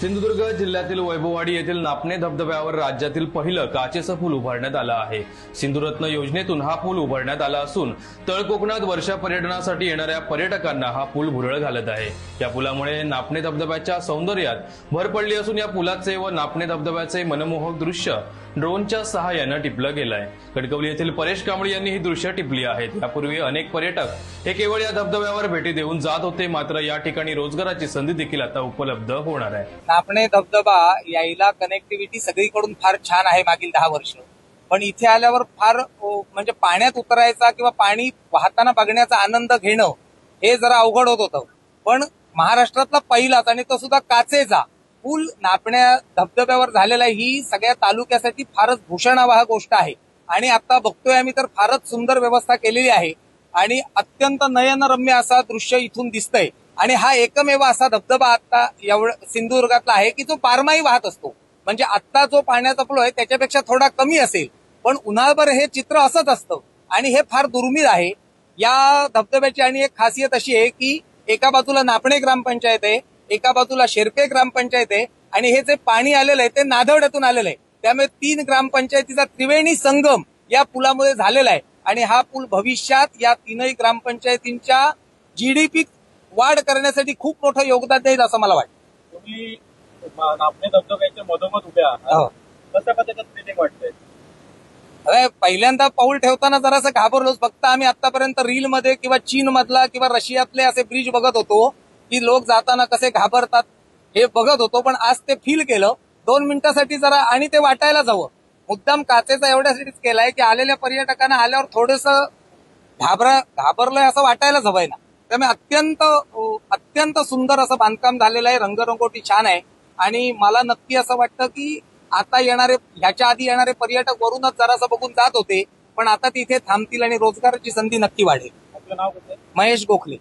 सिंधुदुर्ग जिल्ह्यातील वैभववाडी येथील नापणे धबधब्यावर राज्यातील पहिलं काचेचं पूल उभारण्यात आलं आहे। सिंधुरत्न योजनेतून हा पूल उभारण्यात आला असून तळकोकणात वर्षा पर्यटनासाठी येणाऱ्या पर्यटकांना हा पूल भुरळ घालत आहे। या पुलामुळे नापणे धबधब्याच्या सौंदर्यात भर पडली असून या पुलाचे व नापणे धबधब्याचे मनमोहक दृश्य ड्रोनच्या सहाय्याने टिपलं गेलं आहे। कणकवली येथील परेश कांबळी यांनी ही दृश्य टिपली आहेत। यापूर्वी अनेक पर्यटक हे केवळ या धबधब्यावर भेटी देऊन जात होते, मात्र या ठिकाणी रोजगाराची संधी देखील आता उपलब्ध होणार आहे। नापणे धबधबा यायला कनेक्टिव्हिटी सगळीकडून फार छान आहे मागील 10 वर्ष, पण इथे आल्यावर फार म्हणजे पाण्यात उतरायचा किंवा पाणी वाहताना बघण्याचा आनंद घेणं हे जरा अवघड होत होतं। पण महाराष्ट्रातला पहिलाच आणि तो सुद्धा काचेचा पूल नापण्या धबधब्यावर झालेला ही सगळ्या तालुक्यासाठी फारच भूषणावह गोष्ट आहे। आणि आता बघतोय आम्ही तर फारच सुंदर व्यवस्था केलेली आहे आणि अत्यंत नयनरम्य असा दृश्य इथून दिसतंय। आणि हा एकमेव असा धबधबा आता सिंधुदुर्गातला आहे की जो बारमाही वाहत असतो। म्हणजे आता जो पाण्याचा फ्लो आहे त्याच्यापेक्षा थोडा कमी असेल, पण उन्हाळभर हे चित्र असंच असतं आणि हे फार दुर्मिळ आहे। या धबधब्याची आणि एक खासियत अशी आहे की एका बाजूला नापणे ग्रामपंचायत आहे, एका बाजूला शेरपे ग्रामपंचायत आहे आणि हे जे पाणी आलेलं आहे ते नाधवड्यातून आलेलं आहे। त्यामुळे 3 ग्रामपंचायतीचा त्रिवेणी संगम या पुलामुळे झालेला आहे आणि हा पूल भविष्यात या 3ही ग्रामपंचायतींच्या जीडीपी वाढ करण्यासाठी खूप मोठं योगदान देईल असं मला वाटतं। तुम्ही नापणे धबधब्याच्या मधोमध उभ्या आहात, कशा पद्धतीचं फिलिंग वाटतंय? अरे पहिल्यांदा पाऊल ठेवताना जरासं घाबरलोच। फक्त आम्ही आतापर्यंत रील मध्ये किंवा चीन मधला किंवा रशियातले असे ब्रिज बघत होतो की लोक जाताना कसे घाबरतात हे बघत होतो, पण आज ते फील केलं 2 मिनिटांसाठी जरा, आणि ते वाटायला जावं। मुद्दाम काचेचा एवढ्यासाठीच केलाय की आलेल्या पर्यटकांना आल्यावर थोडंसं घाबरलंय असं वाटायलाच हवंय ना। त्यामुळे अत्यंत सुंदर असं बांधकाम झालेलं आहे, रंगरंगोटी छान आहे आणि मला नक्की असं वाटतं की आता ह्याच्या आधी येणारे पर्यटक वरूनच जरासं बघून जात होते, पण आता तिथे थांबतील आणि रोजगाराची संधी नक्की वाढेल। आपलं नाव कसं? महेश गोखले।